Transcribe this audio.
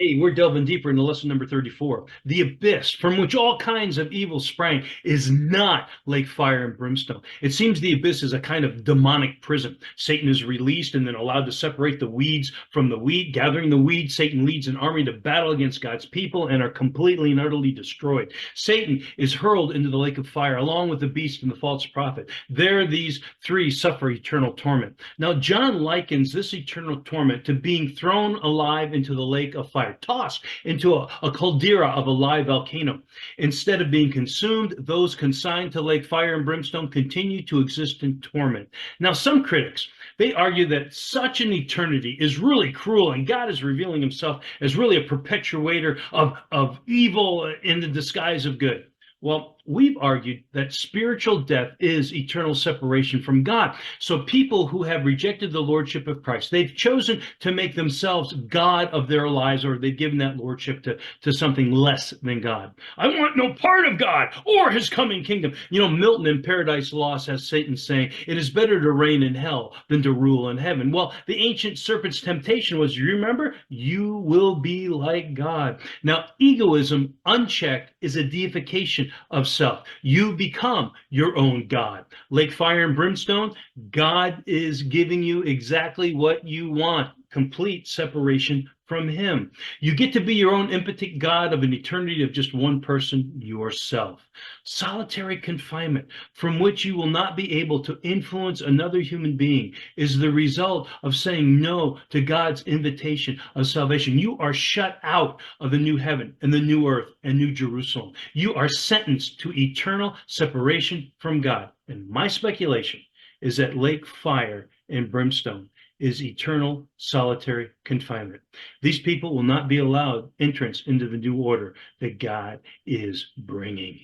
Hey, we're delving deeper into lesson number 34. The abyss from which all kinds of evil sprang is not Lake Fire and Brimstone. It seems the abyss is a kind of demonic prison. Satan is released and then allowed to separate the weeds from the wheat. Gathering the weeds, Satan leads an army to battle against God's people and are completely and utterly destroyed. Satan is hurled into the lake of fire along with the beast and the false prophet. There, these three suffer eternal torment. Now, John likens this eternal torment to being thrown alive into the lake of fire, tossed into a caldera of a live volcano. Instead of being consumed, those consigned to Lake Fire and Brimstone continue to exist in torment. Now, some critics, they argue that such an eternity is really cruel, and God is revealing himself as really a perpetuator of evil in the disguise of good. Well, we've argued that spiritual death is eternal separation from God. So people who have rejected the lordship of Christ, they've chosen to make themselves God of their lives, or they've given that lordship to something less than God. I want no part of God or his coming kingdom. You know, Milton in Paradise Lost has Satan saying, it is better to reign in hell than to rule in heaven. Well, the ancient serpent's temptation was, you remember, you will be like God. Now, egoism unchecked is a deification of self. You become your own God. Lake Fire and Brimstone, God is giving you exactly what you want, complete separation from him. You get to be your own impotent God of an eternity of just one person, yourself. Solitary confinement, from which you will not be able to influence another human being, is the result of saying no to God's invitation of salvation. You are shut out of the new heaven and the new earth and new Jerusalem. You are sentenced to eternal separation from God. And my speculation is that Lake Fire and Brimstone is eternal solitary confinement. These people will not be allowed entrance into the new order that God is bringing.